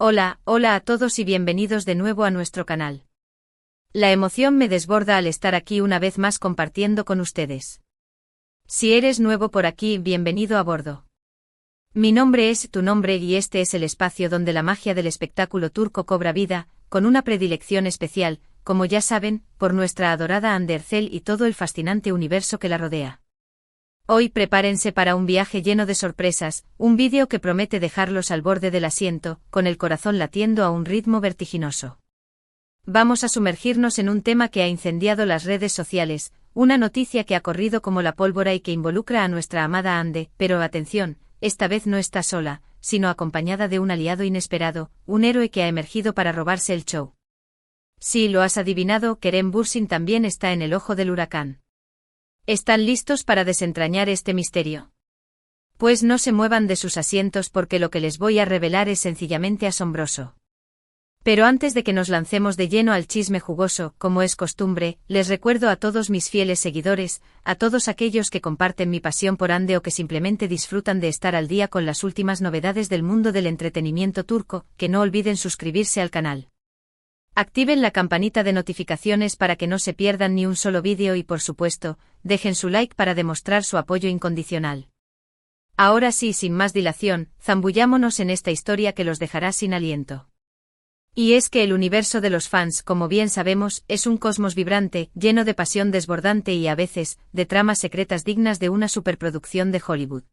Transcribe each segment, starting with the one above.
Hola a todos y bienvenidos de nuevo a nuestro canal. La emoción me desborda al estar aquí una vez más compartiendo con ustedes. Si eres nuevo por aquí, bienvenido a bordo. Mi nombre es Tu Nombre y este es el espacio donde la magia del espectáculo turco cobra vida, con una predilección especial, como ya saben, por nuestra adorada Hande Erçel y todo el fascinante universo que la rodea. Hoy prepárense para un viaje lleno de sorpresas, un vídeo que promete dejarlos al borde del asiento, con el corazón latiendo a un ritmo vertiginoso. Vamos a sumergirnos en un tema que ha incendiado las redes sociales, una noticia que ha corrido como la pólvora y que involucra a nuestra amada Hande, pero atención, esta vez no está sola, sino acompañada de un aliado inesperado, un héroe que ha emergido para robarse el show. Sí, lo has adivinado, Kerem Bürsin también está en el ojo del huracán. ¿Están listos para desentrañar este misterio? Pues no se muevan de sus asientos porque lo que les voy a revelar es sencillamente asombroso. Pero antes de que nos lancemos de lleno al chisme jugoso, como es costumbre, les recuerdo a todos mis fieles seguidores, a todos aquellos que comparten mi pasión por Hande o que simplemente disfrutan de estar al día con las últimas novedades del mundo del entretenimiento turco, que no olviden suscribirse al canal. Activen la campanita de notificaciones para que no se pierdan ni un solo vídeo y por supuesto, dejen su like para demostrar su apoyo incondicional. Ahora sí, sin más dilación, zambullámonos en esta historia que los dejará sin aliento. Y es que el universo de los fans, como bien sabemos, es un cosmos vibrante, lleno de pasión desbordante y a veces, de tramas secretas dignas de una superproducción de Hollywood.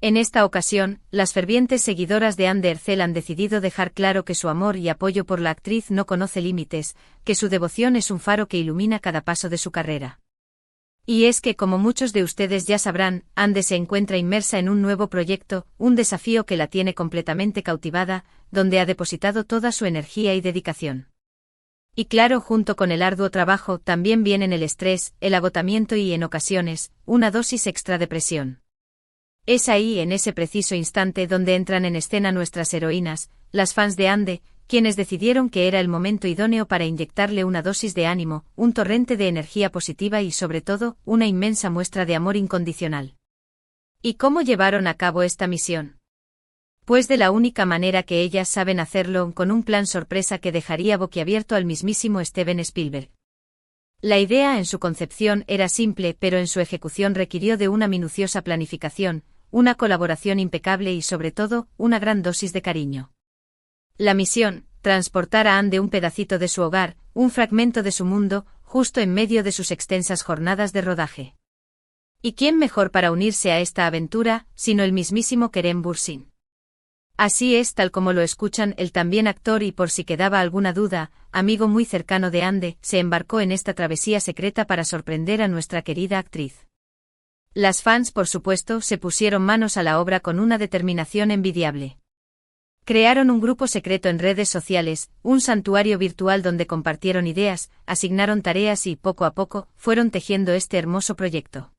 En esta ocasión, las fervientes seguidoras de Hande Erçel han decidido dejar claro que su amor y apoyo por la actriz no conoce límites, que su devoción es un faro que ilumina cada paso de su carrera. Y es que, como muchos de ustedes ya sabrán, Hande se encuentra inmersa en un nuevo proyecto, un desafío que la tiene completamente cautivada, donde ha depositado toda su energía y dedicación. Y claro, junto con el arduo trabajo también vienen el estrés, el agotamiento y, en ocasiones, una dosis extra de presión. Es ahí, en ese preciso instante, donde entran en escena nuestras heroínas, las fans de Hande, quienes decidieron que era el momento idóneo para inyectarle una dosis de ánimo, un torrente de energía positiva y, sobre todo, una inmensa muestra de amor incondicional. ¿Y cómo llevaron a cabo esta misión? Pues de la única manera que ellas saben hacerlo, con un plan sorpresa que dejaría boquiabierto al mismísimo Steven Spielberg. La idea en su concepción era simple, pero en su ejecución requirió de una minuciosa planificación, una colaboración impecable y sobre todo, una gran dosis de cariño. La misión, transportar a Hande un pedacito de su hogar, un fragmento de su mundo, justo en medio de sus extensas jornadas de rodaje. ¿Y quién mejor para unirse a esta aventura, sino el mismísimo Kerem Bürsin? Así es, tal como lo escuchan, el también actor y, por si quedaba alguna duda, amigo muy cercano de Hande, se embarcó en esta travesía secreta para sorprender a nuestra querida actriz. Las fans, por supuesto, se pusieron manos a la obra con una determinación envidiable. Crearon un grupo secreto en redes sociales, un santuario virtual donde compartieron ideas, asignaron tareas y, poco a poco, fueron tejiendo este hermoso proyecto.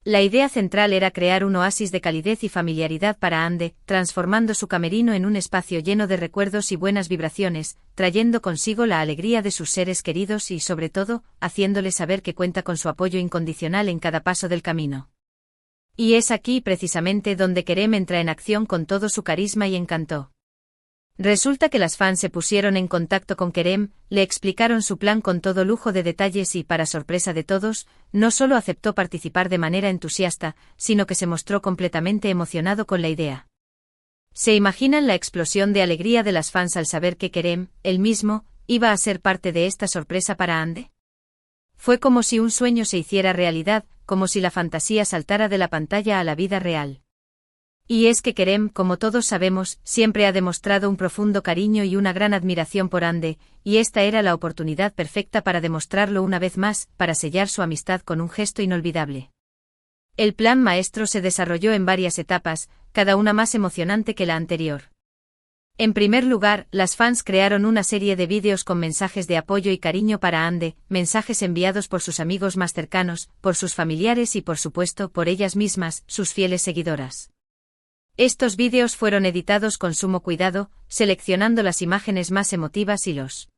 La idea central era crear un oasis de calidez y familiaridad para Hande, transformando su camerino en un espacio lleno de recuerdos y buenas vibraciones, trayendo consigo la alegría de sus seres queridos y, sobre todo, haciéndole saber que cuenta con su apoyo incondicional en cada paso del camino. Y es aquí precisamente donde Kerem entra en acción con todo su carisma y encanto. Resulta que las fans se pusieron en contacto con Kerem, le explicaron su plan con todo lujo de detalles y, para sorpresa de todos, no solo aceptó participar de manera entusiasta, sino que se mostró completamente emocionado con la idea. ¿Se imaginan la explosión de alegría de las fans al saber que Kerem, él mismo, iba a ser parte de esta sorpresa para Hande? Fue como si un sueño se hiciera realidad, como si la fantasía saltara de la pantalla a la vida real. Y es que Kerem, como todos sabemos, siempre ha demostrado un profundo cariño y una gran admiración por Hande, y esta era la oportunidad perfecta para demostrarlo una vez más, para sellar su amistad con un gesto inolvidable. El plan maestro se desarrolló en varias etapas, cada una más emocionante que la anterior. En primer lugar, las fans crearon una serie de vídeos con mensajes de apoyo y cariño para Hande, mensajes enviados por sus amigos más cercanos, por sus familiares y por supuesto por ellas mismas, sus fieles seguidoras. Estos vídeos fueron editados con sumo cuidado, seleccionando las imágenes más emotivas y los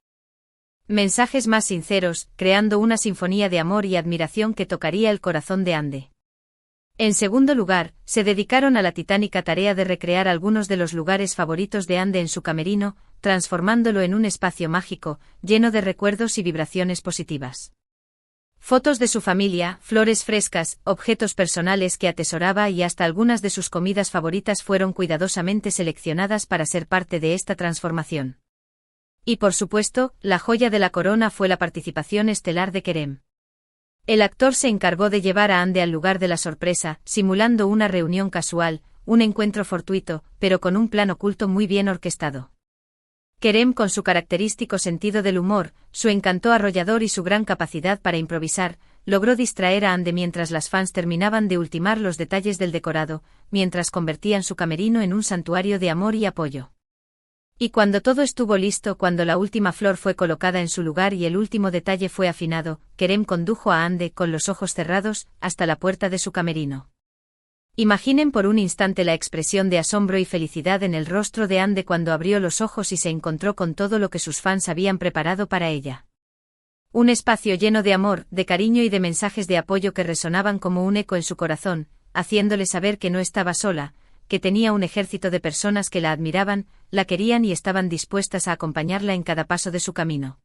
mensajes más sinceros, creando una sinfonía de amor y admiración que tocaría el corazón de Hande. En segundo lugar, se dedicaron a la titánica tarea de recrear algunos de los lugares favoritos de Ande en su camerino, transformándolo en un espacio mágico, lleno de recuerdos y vibraciones positivas. Fotos de su familia, flores frescas, objetos personales que atesoraba y hasta algunas de sus comidas favoritas fueron cuidadosamente seleccionadas para ser parte de esta transformación. Y por supuesto, la joya de la corona fue la participación estelar de Kerem. El actor se encargó de llevar a Ande al lugar de la sorpresa, simulando una reunión casual, un encuentro fortuito, pero con un plan oculto muy bien orquestado. Kerem, con su característico sentido del humor, su encanto arrollador y su gran capacidad para improvisar, logró distraer a Ande mientras las fans terminaban de ultimar los detalles del decorado, mientras convertían su camerino en un santuario de amor y apoyo. Y cuando todo estuvo listo, cuando la última flor fue colocada en su lugar y el último detalle fue afinado, Kerem condujo a Ande, con los ojos cerrados, hasta la puerta de su camerino. Imaginen por un instante la expresión de asombro y felicidad en el rostro de Ande cuando abrió los ojos y se encontró con todo lo que sus fans habían preparado para ella. Un espacio lleno de amor, de cariño y de mensajes de apoyo que resonaban como un eco en su corazón, haciéndole saber que no estaba sola, que tenía un ejército de personas que la admiraban, la querían y estaban dispuestas a acompañarla en cada paso de su camino.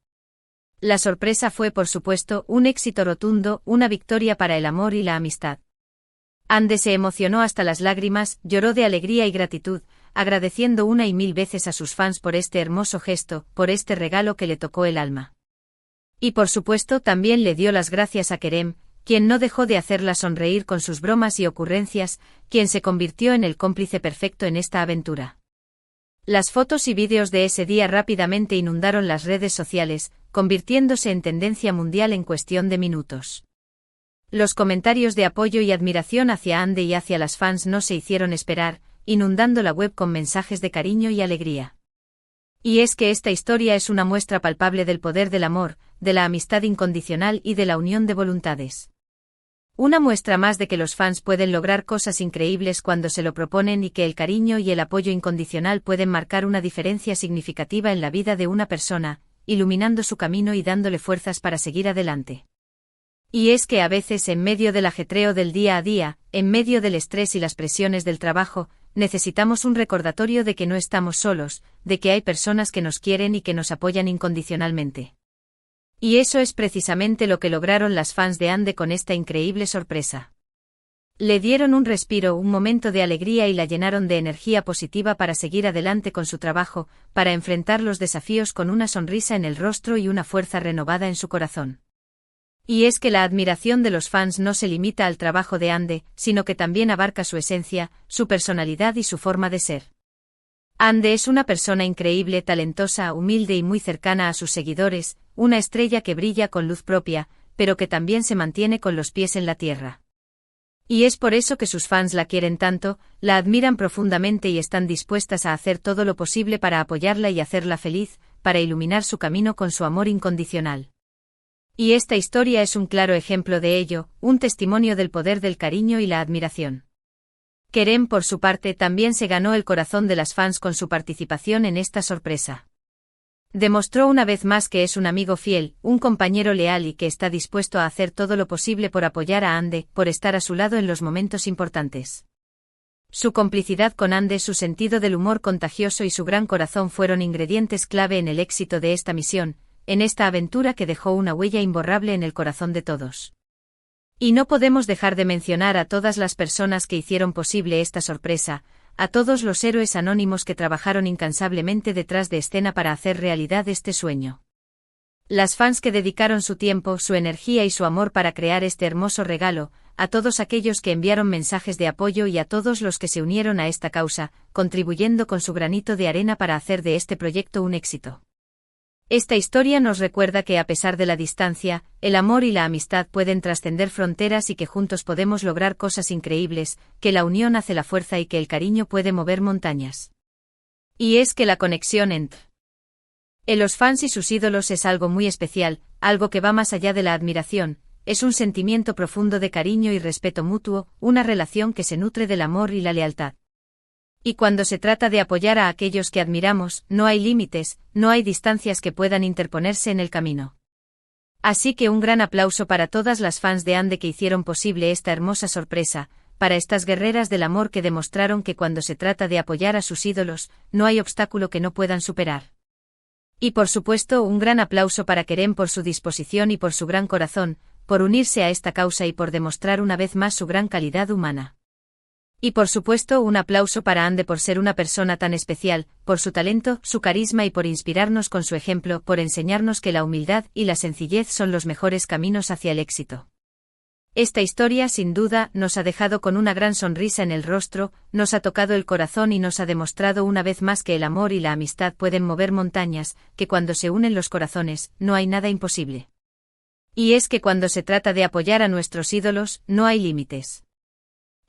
La sorpresa fue, por supuesto, un éxito rotundo, una victoria para el amor y la amistad. Ande se emocionó hasta las lágrimas, lloró de alegría y gratitud, agradeciendo una y mil veces a sus fans por este hermoso gesto, por este regalo que le tocó el alma. Y por supuesto también le dio las gracias a Kerem, quien no dejó de hacerla sonreír con sus bromas y ocurrencias, quien se convirtió en el cómplice perfecto en esta aventura. Las fotos y vídeos de ese día rápidamente inundaron las redes sociales, convirtiéndose en tendencia mundial en cuestión de minutos. Los comentarios de apoyo y admiración hacia Ande y hacia las fans no se hicieron esperar, inundando la web con mensajes de cariño y alegría. Y es que esta historia es una muestra palpable del poder del amor, de la amistad incondicional y de la unión de voluntades. Una muestra más de que los fans pueden lograr cosas increíbles cuando se lo proponen y que el cariño y el apoyo incondicional pueden marcar una diferencia significativa en la vida de una persona, iluminando su camino y dándole fuerzas para seguir adelante. Y es que a veces en medio del ajetreo del día a día, en medio del estrés y las presiones del trabajo, necesitamos un recordatorio de que no estamos solos, de que hay personas que nos quieren y que nos apoyan incondicionalmente. Y eso es precisamente lo que lograron las fans de Ande con esta increíble sorpresa. Le dieron un respiro, un momento de alegría y la llenaron de energía positiva para seguir adelante con su trabajo, para enfrentar los desafíos con una sonrisa en el rostro y una fuerza renovada en su corazón. Y es que la admiración de los fans no se limita al trabajo de Ande, sino que también abarca su esencia, su personalidad y su forma de ser. Ande es una persona increíble, talentosa, humilde y muy cercana a sus seguidores, una estrella que brilla con luz propia, pero que también se mantiene con los pies en la tierra. Y es por eso que sus fans la quieren tanto, la admiran profundamente y están dispuestas a hacer todo lo posible para apoyarla y hacerla feliz, para iluminar su camino con su amor incondicional. Y esta historia es un claro ejemplo de ello, un testimonio del poder del cariño y la admiración. Kerem, por su parte, también se ganó el corazón de las fans con su participación en esta sorpresa. Demostró una vez más que es un amigo fiel, un compañero leal y que está dispuesto a hacer todo lo posible por apoyar a Ande, por estar a su lado en los momentos importantes. Su complicidad con Ande, su sentido del humor contagioso y su gran corazón fueron ingredientes clave en el éxito de esta misión, en esta aventura que dejó una huella imborrable en el corazón de todos. Y no podemos dejar de mencionar a todas las personas que hicieron posible esta sorpresa, a todos los héroes anónimos que trabajaron incansablemente detrás de escena para hacer realidad este sueño. Las fans que dedicaron su tiempo, su energía y su amor para crear este hermoso regalo, a todos aquellos que enviaron mensajes de apoyo y a todos los que se unieron a esta causa, contribuyendo con su granito de arena para hacer de este proyecto un éxito. Esta historia nos recuerda que a pesar de la distancia, el amor y la amistad pueden trascender fronteras y que juntos podemos lograr cosas increíbles, que la unión hace la fuerza y que el cariño puede mover montañas. Y es que la conexión entre los fans y sus ídolos es algo muy especial, algo que va más allá de la admiración, es un sentimiento profundo de cariño y respeto mutuo, una relación que se nutre del amor y la lealtad. Y cuando se trata de apoyar a aquellos que admiramos, no hay límites, no hay distancias que puedan interponerse en el camino. Así que un gran aplauso para todas las fans de Ande que hicieron posible esta hermosa sorpresa, para estas guerreras del amor que demostraron que cuando se trata de apoyar a sus ídolos, no hay obstáculo que no puedan superar. Y por supuesto un gran aplauso para Kerem por su disposición y por su gran corazón, por unirse a esta causa y por demostrar una vez más su gran calidad humana. Y por supuesto un aplauso para Ande por ser una persona tan especial, por su talento, su carisma y por inspirarnos con su ejemplo, por enseñarnos que la humildad y la sencillez son los mejores caminos hacia el éxito. Esta historia, sin duda, nos ha dejado con una gran sonrisa en el rostro, nos ha tocado el corazón y nos ha demostrado una vez más que el amor y la amistad pueden mover montañas, que cuando se unen los corazones, no hay nada imposible. Y es que cuando se trata de apoyar a nuestros ídolos, no hay límites.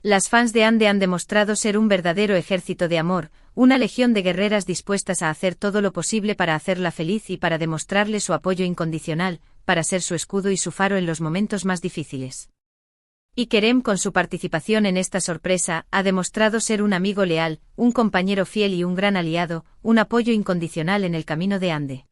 Las fans de Ande han demostrado ser un verdadero ejército de amor, una legión de guerreras dispuestas a hacer todo lo posible para hacerla feliz y para demostrarle su apoyo incondicional, para ser su escudo y su faro en los momentos más difíciles. Y Kerem, con su participación en esta sorpresa, ha demostrado ser un amigo leal, un compañero fiel y un gran aliado, un apoyo incondicional en el camino de Ande.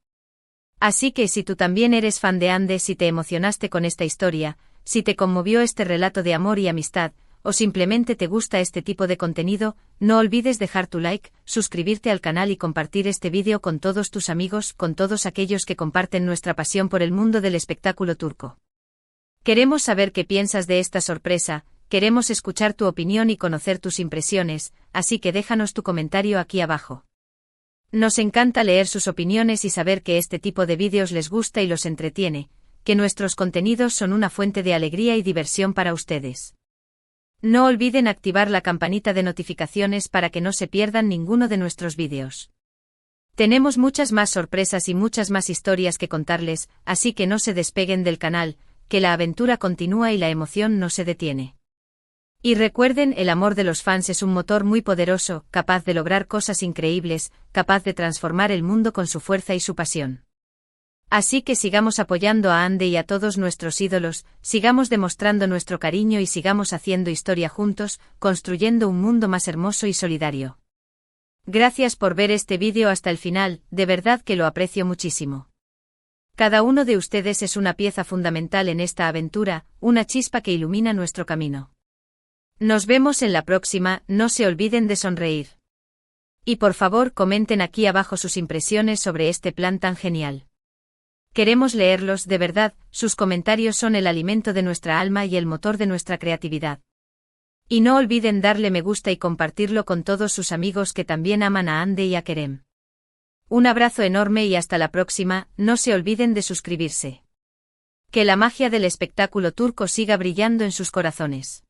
Así que si tú también eres fan de Ande, si te emocionaste con esta historia, si te conmovió este relato de amor y amistad, o simplemente te gusta este tipo de contenido, no olvides dejar tu like, suscribirte al canal y compartir este vídeo con todos tus amigos, con todos aquellos que comparten nuestra pasión por el mundo del espectáculo turco. Queremos saber qué piensas de esta sorpresa, queremos escuchar tu opinión y conocer tus impresiones, así que déjanos tu comentario aquí abajo. Nos encanta leer sus opiniones y saber que este tipo de vídeos les gusta y los entretiene, que nuestros contenidos son una fuente de alegría y diversión para ustedes. No olviden activar la campanita de notificaciones para que no se pierdan ninguno de nuestros vídeos. Tenemos muchas más sorpresas y muchas más historias que contarles, así que no se despeguen del canal, que la aventura continúa y la emoción no se detiene. Y recuerden, el amor de los fans es un motor muy poderoso, capaz de lograr cosas increíbles, capaz de transformar el mundo con su fuerza y su pasión. Así que sigamos apoyando a Ande y a todos nuestros ídolos, sigamos demostrando nuestro cariño y sigamos haciendo historia juntos, construyendo un mundo más hermoso y solidario. Gracias por ver este vídeo hasta el final, de verdad que lo aprecio muchísimo. Cada uno de ustedes es una pieza fundamental en esta aventura, una chispa que ilumina nuestro camino. Nos vemos en la próxima, no se olviden de sonreír. Y por favor comenten aquí abajo sus impresiones sobre este plan tan genial. Queremos leerlos, de verdad, sus comentarios son el alimento de nuestra alma y el motor de nuestra creatividad. Y no olviden darle me gusta y compartirlo con todos sus amigos que también aman a Ande y a Kerem. Un abrazo enorme y hasta la próxima, no se olviden de suscribirse. Que la magia del espectáculo turco siga brillando en sus corazones.